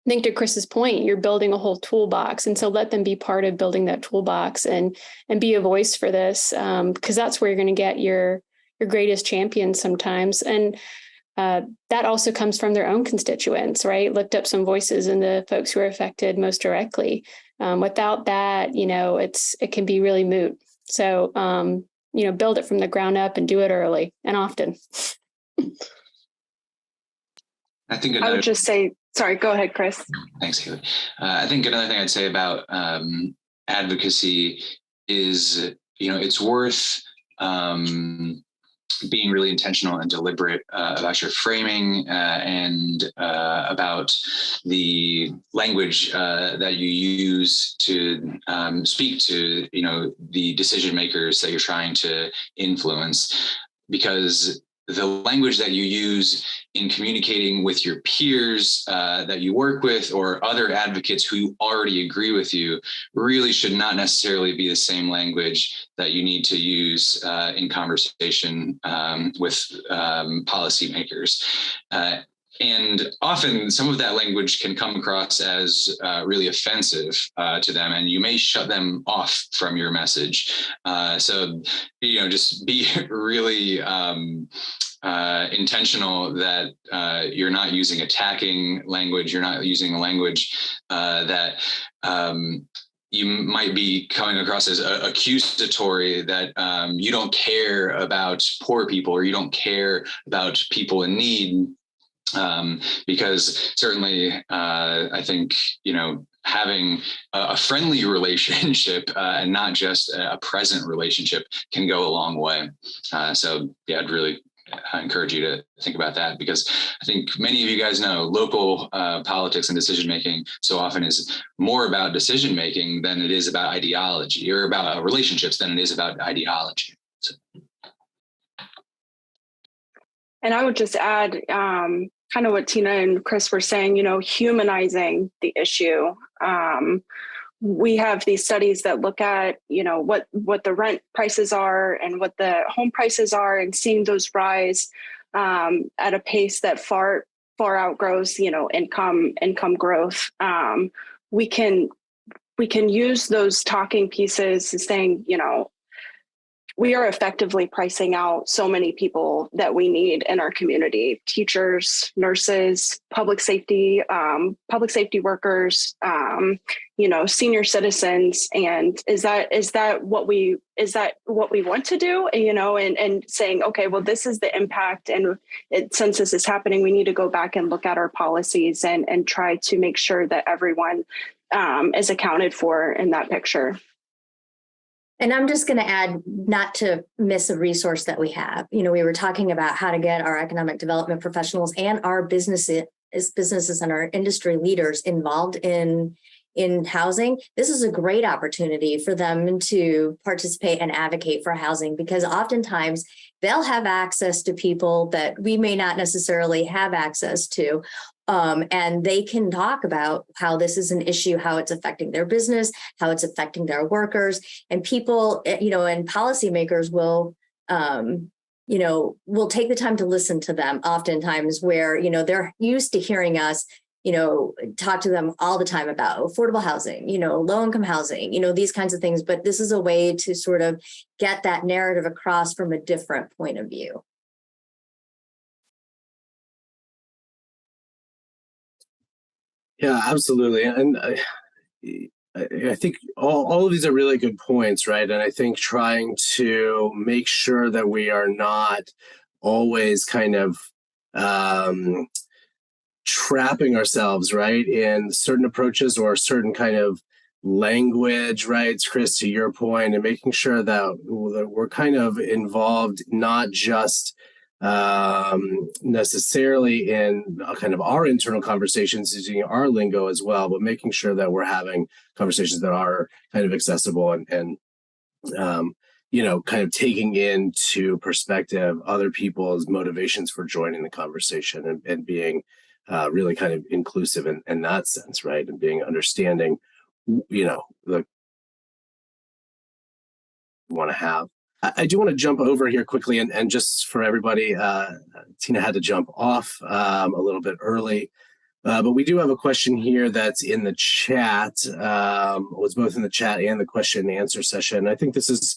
[SPEAKER 5] think to Chris's point, you're building a whole toolbox. And so let them be part of building that toolbox and be a voice for this, because that's where you're going to get your greatest champions sometimes. And that also comes from their own constituents, right? Lift up some voices in the folks who are affected most directly. Without that, it can be really moot. So, build it from the ground up and do it early and often.
[SPEAKER 3] I think
[SPEAKER 2] I would just say, sorry, go ahead, Chris.
[SPEAKER 3] Thanks, Haley. I think another thing I'd say about advocacy is, it's worth being really intentional and deliberate about your framing and about the language that you use to speak to, the decision makers that you're trying to influence, because the language that you use in communicating with your peers that you work with or other advocates who already agree with you really should not necessarily be the same language that you need to use in conversation with policymakers. And often some of that language can come across as really offensive to them, and you may shut them off from your message. So, just be really intentional that you're not using attacking language. You're not using a language that you might be coming across as accusatory, that you don't care about poor people or you don't care about people in need. Because certainly, I think, having a friendly relationship and not just a present relationship can go a long way. So, yeah, I'd really encourage you to think about that, because I think many of you guys know local politics and decision making so often is more about decision making than it is about ideology, or about relationships than it is about ideology. So.
[SPEAKER 2] And I would just add kind of what Tina and Chris were saying, humanizing the issue. We have these studies that look at, what the rent prices are and what the home prices are, and seeing those rise at a pace that far outgrows, income growth. We can use those talking pieces and saying, we are effectively pricing out so many people that we need in our community: teachers, nurses, public safety workers, senior citizens. And is that what we want to do? And saying, okay, well, this is the impact. And since this is happening, we need to go back and look at our policies and try to make sure that everyone is accounted for in that picture.
[SPEAKER 4] And I'm just going to add, not to miss a resource that we have. We were talking about how to get our economic development professionals and our businesses and our industry leaders involved in housing. This is a great opportunity for them to participate and advocate for housing, because oftentimes they'll have access to people that we may not necessarily have access to. And they can talk about how this is an issue, how it's affecting their business, how it's affecting their workers, and people, and policymakers will, will take the time to listen to them oftentimes, where, they're used to hearing us, talk to them all the time about affordable housing, low income housing, these kinds of things. But this is a way to sort of get that narrative across from a different point of view.
[SPEAKER 1] Yeah, absolutely. And I think all of these are really good points, right? And I think trying to make sure that we are not always kind of trapping ourselves, right, in certain approaches or certain kind of language, right, Chris, to your point, and making sure that we're kind of involved, not just necessarily in kind of our internal conversations using our lingo as well, but making sure that we're having conversations that are kind of accessible and kind of taking into perspective other people's motivations for joining the conversation and being really kind of inclusive in that sense, right? And being understanding, the want to have. I do want to jump over here quickly and just for everybody, Tina had to jump off a little bit early, but we do have a question here that's in the chat. Was both in the chat and the question and answer session. I think this is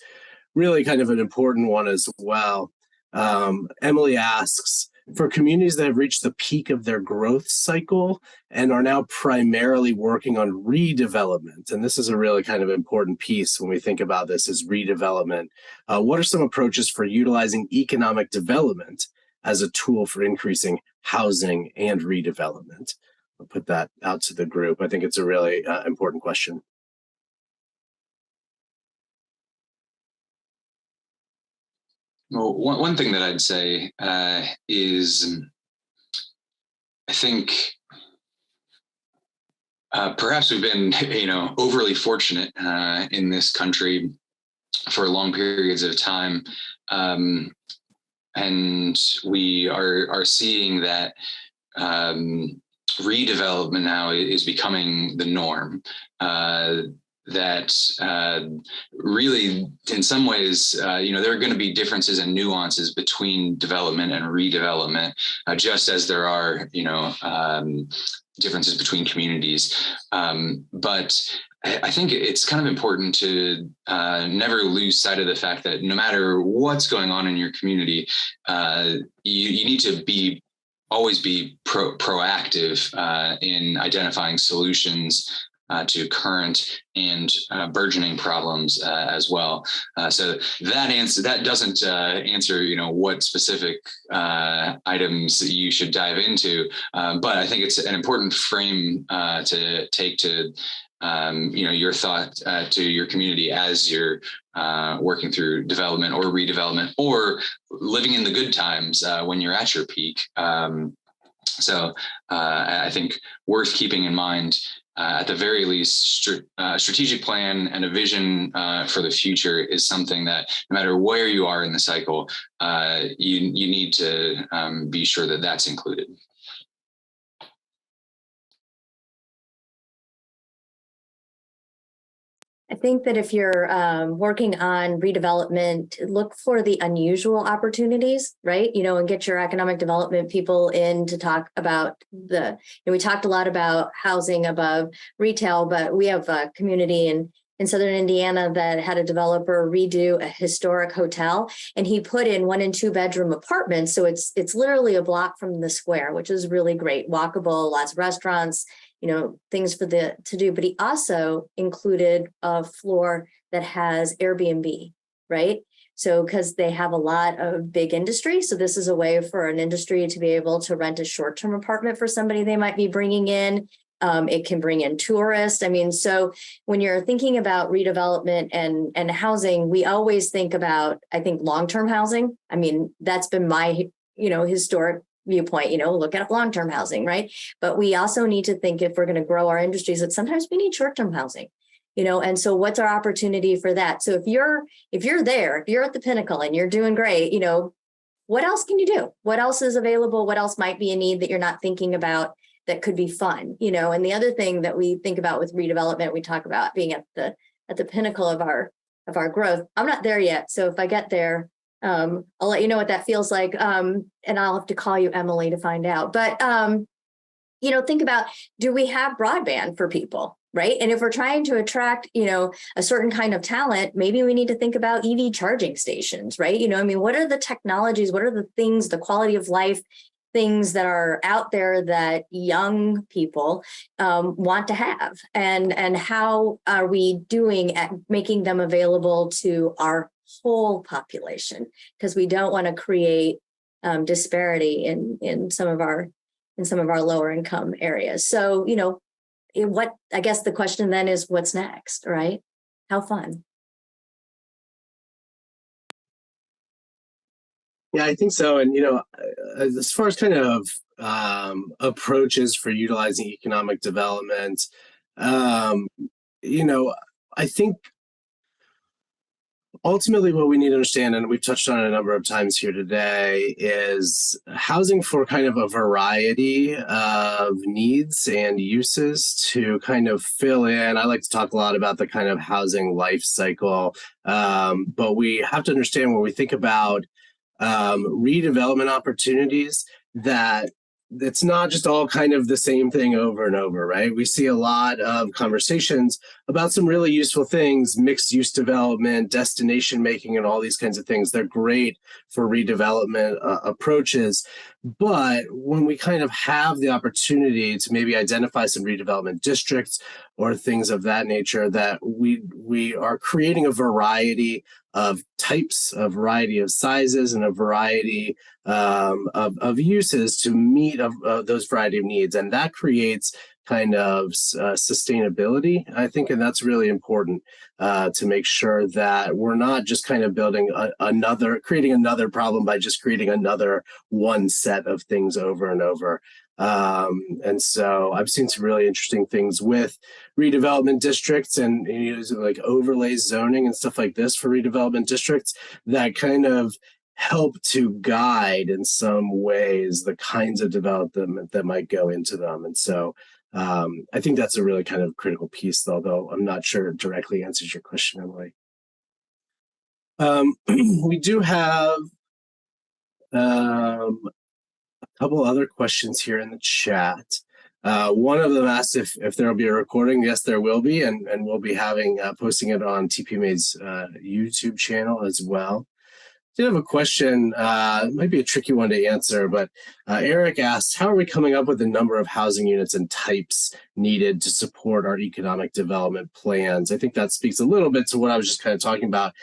[SPEAKER 1] really kind of an important one as well. Emily asks, for communities that have reached the peak of their growth cycle and are now primarily working on redevelopment, and this is a really kind of important piece when we think about this, is redevelopment. What are some approaches for utilizing economic development as a tool for increasing housing and redevelopment? I'll put that out to the group. I think it's a really important question.
[SPEAKER 3] Well, one thing that I'd say is, I think perhaps we've been, overly fortunate in this country for long periods of time, and we are seeing that redevelopment now is becoming the norm. That really, in some ways, there are going to be differences and nuances between development and redevelopment, just as there are, differences between communities. But I think it's kind of important to never lose sight of the fact that no matter what's going on in your community, you need to always be proactive in identifying solutions to current and burgeoning problems as well. So that doesn't answer, what specific items you should dive into, but I think it's an important frame to take to your thought to your community as you're working through development or redevelopment or living in the good times when you're at your peak. So I think worth keeping in mind. At the very least, strategic plan and a vision for the future is something that no matter where you are in the cycle, you need to be sure that that's included.
[SPEAKER 4] I think that if you're working on redevelopment, look for the unusual opportunities, right? And get your economic development people in to talk about we talked a lot about housing above retail, but we have a community in Southern Indiana that had a developer redo a historic hotel, and he put in 1 and 2 bedroom apartments. So it's literally a block from the square, which is really great, walkable, lots of restaurants, things to do. But he also included a floor that has Airbnb, right? So because they have a lot of big industry. So this is a way for an industry to be able to rent a short-term apartment for somebody they might be bringing in It can bring in tourists. I mean, so when you're thinking about redevelopment and housing, we always think about, I think, long-term housing. I mean, that's been my, historic viewpoint, look at long-term housing, right? But we also need to think, if we're going to grow our industries, that sometimes we need short-term housing, and so what's our opportunity for that? So if you're there, if you're at the pinnacle and you're doing great, what else can you do? What else is available? What else might be a need that you're not thinking about that could be fun? And the other thing that we think about with redevelopment, we talk about being at the pinnacle of our growth. I'm not there yet. So if I get there, I'll let you know what that feels like. And I'll have to call you, Emily, to find out. But, think about, do we have broadband for people? Right. And if we're trying to attract, a certain kind of talent, maybe we need to think about EV charging stations, right? What are the technologies? What are the things, the quality of life things that are out there that young people want to have? And how are we doing at making them available to our whole population? Because we don't want to create disparity in some of our lower income areas. So, what I guess the question then is, what's next, right? How fun?
[SPEAKER 1] Yeah, I think so. And, as far as kind of approaches for utilizing economic development, I think ultimately what we need to understand, and we've touched on it a number of times here today, is housing for kind of a variety of needs and uses to kind of fill in. I like to talk a lot about the kind of housing life cycle, but we have to understand when we think about redevelopment opportunities that it's not just all kind of the same thing over and over, right? We see a lot of conversations about some really useful things, mixed use development, destination making, and all these kinds of things. They're great for redevelopment approaches. But when we kind of have the opportunity to maybe identify some redevelopment districts or things of that nature, that we are creating a variety of types, a variety of sizes, and a variety of uses to meet those variety of needs. And that creates kind of sustainability, I think, and that's really important to make sure that we're not just kind of building creating another problem by just creating another one set of things over and over. And so I've seen some really interesting things with redevelopment districts and like overlay zoning and stuff like this for redevelopment districts that kind of help to guide in some ways the kinds of development that might go into them. And so I think that's a really kind of critical piece, although I'm not sure it directly answers your question, Emily. We do have a couple other questions here in the chat. One of them asked if there will be a recording. Yes, there will be, and we'll be posting it on TPMA's YouTube channel as well. I did have a question, it might be a tricky one to answer, but Eric asked, how are we coming up with the number of housing units and types needed to support our economic development plans? I think that speaks a little bit to what I was just kind of talking about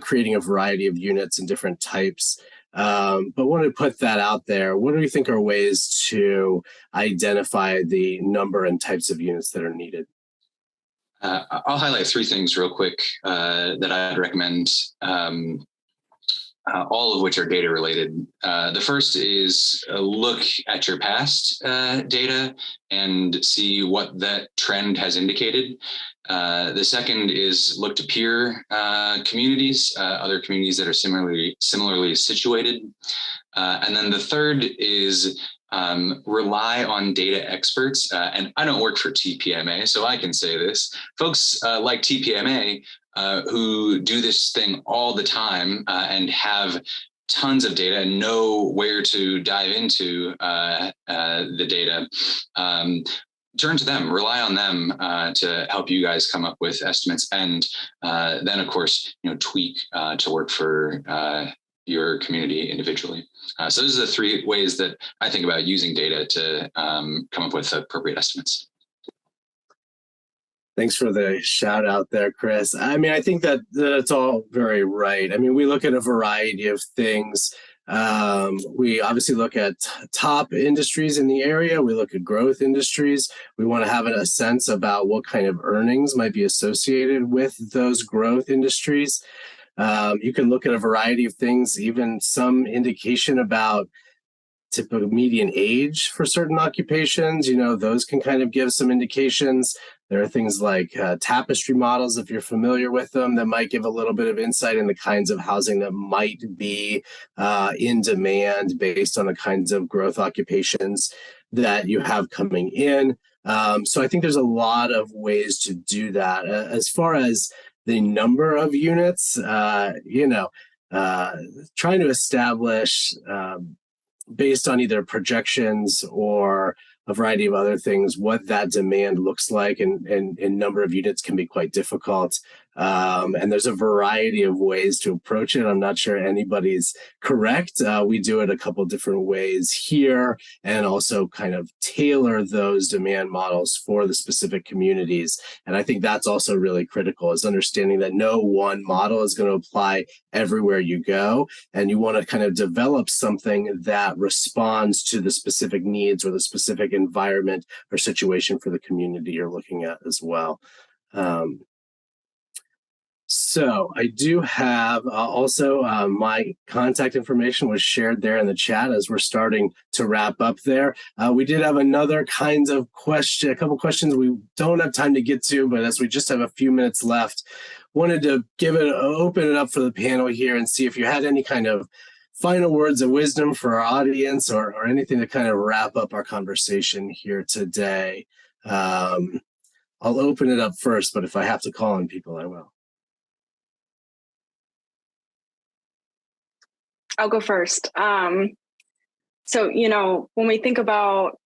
[SPEAKER 1] creating a variety of units and different types. But wanted to put that out there. What do you think are ways to identify the number and types of units that are needed?
[SPEAKER 3] I'll highlight three things real quick that I'd recommend, all of which are data related. The first is look at your past data and see what that trend has indicated. The second is look to peer communities, other communities that are similarly situated. And then the third is rely on data experts. And I don't work for TPMA, so I can say this. Folks like TPMA who do this thing all the time and have tons of data and know where to dive into the data. Turn to them, rely on them to help you guys come up with estimates, and then, of course, tweak to work for your community individually. So those are the three ways that I think about using data to come up with appropriate estimates.
[SPEAKER 1] Thanks for the shout out there, Chris. I mean, I think that that's all very right. I mean, we look at a variety of things We obviously look at top industries in the area. We look at growth industries. We want to have a sense about what kind of earnings might be associated with those growth industries. You can look at a variety of things, even some indication about typical median age for certain occupations. Those can kind of give some indications. There are things like tapestry models, if you're familiar with them, that might give a little bit of insight in the kinds of housing that might be in demand based on the kinds of growth occupations that you have coming in. So I think there's a lot of ways to do that. As far as the number of units, trying to establish based on either projections or a variety of other things, what that demand looks like and number of units can be quite difficult. And there's a variety of ways to approach it. I'm not sure anybody's correct. We do it a couple different ways here and also kind of tailor those demand models for the specific communities. And I think that's also really critical, is understanding that no one model is going to apply everywhere you go. And you want to kind of develop something that responds to the specific needs or the specific environment or situation for the community you're looking at as well. So I do have also my contact information was shared there in the chat as we're starting to wrap up there. We did have another kinds of a couple questions we don't have time to get to, but as we just have a few minutes left, wanted to open it up for the panel here and see if you had any kind of final words of wisdom for our audience or anything to kind of wrap up our conversation here today. I'll open it up first, but if I have to call on people, I will.
[SPEAKER 2] I'll go first. So, when we think about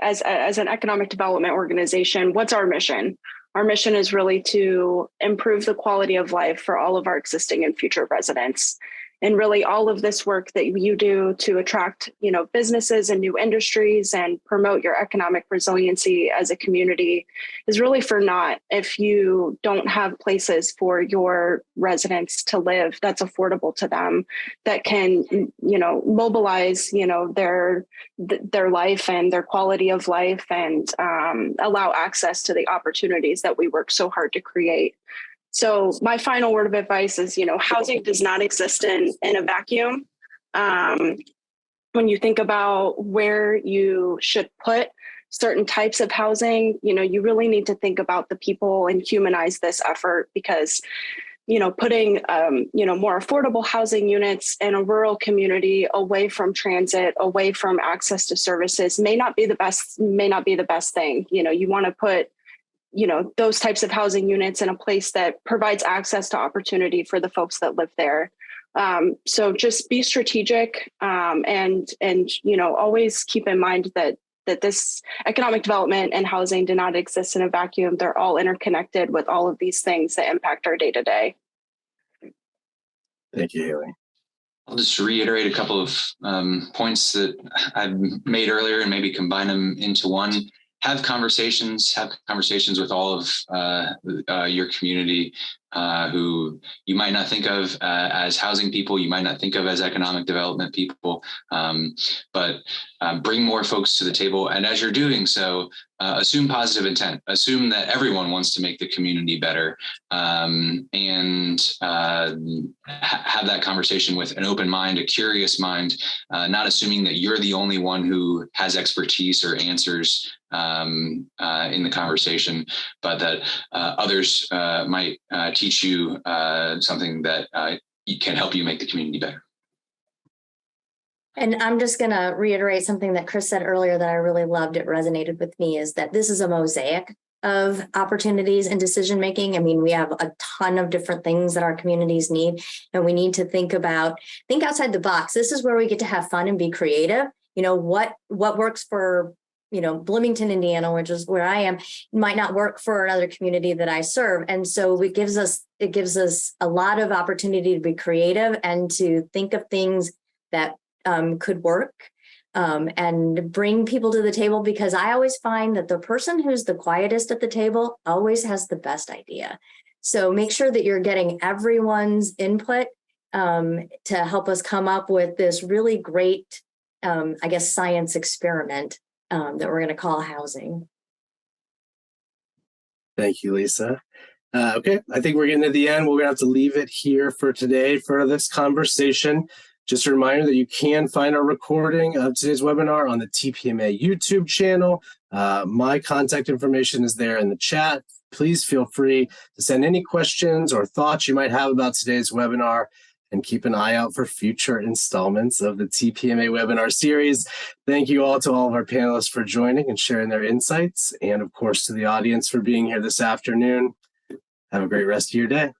[SPEAKER 2] as an economic development organization, what's our mission? Our mission is really to improve the quality of life for all of our existing and future residents. And really all of this work that you do to attract, businesses and new industries and promote your economic resiliency as a community is really for naught if you don't have places for your residents to live that's affordable to them, that can, mobilize, their life and their quality of life and allow access to the opportunities that we work so hard to create. So my final word of advice is, housing does not exist in a vacuum. When you think about where you should put certain types of housing, you really need to think about the people and humanize this effort because, putting, more affordable housing units in a rural community away from transit, away from access to services may not be the best thing. You want to put those types of housing units in a place that provides access to opportunity for the folks that live there. So just be strategic and always keep in mind that this economic development and housing do not exist in a vacuum. They're all interconnected with all of these things that impact our day-to-day.
[SPEAKER 1] Thank you, Haley.
[SPEAKER 3] I'll just reiterate a couple of points that I've made earlier and maybe combine them into one. Have conversations with all of your community who you might not think of as housing people, you might not think of as economic development people, but bring more folks to the table. And as you're doing so, assume positive intent, assume that everyone wants to make the community better, and have that conversation with an open mind, a curious mind, not assuming that you're the only one who has expertise or answers in the conversation, but that others might teach you something that can help you make the community better.
[SPEAKER 4] And I'm just going to reiterate something that Chris said earlier that I really loved. It resonated with me, is that this is a mosaic of opportunities and decision making. I mean, we have a ton of different things that our communities need, and we need to think outside the box. This is where we get to have fun and be creative. What works for Bloomington, Indiana, which is where I am, might not work for another community that I serve. And so it gives us a lot of opportunity to be creative and to think of things that could work and bring people to the table, because I always find that the person who's the quietest at the table always has the best idea. So make sure that you're getting everyone's input to help us come up with this really great, I guess, science experiment that we're going to call housing.
[SPEAKER 1] Thank you, Lisa. Okay, I think we're getting to the end. We're going to have to leave it here for today for this conversation. Just a reminder that you can find our recording of today's webinar on the TPMA YouTube channel. My contact information is there in the chat. Please feel free to send any questions or thoughts you might have about today's webinar, and keep an eye out for future installments of the TPMA webinar series. Thank you all to all of our panelists for joining and sharing their insights, and of course to the audience for being here this afternoon. Have a great rest of your day.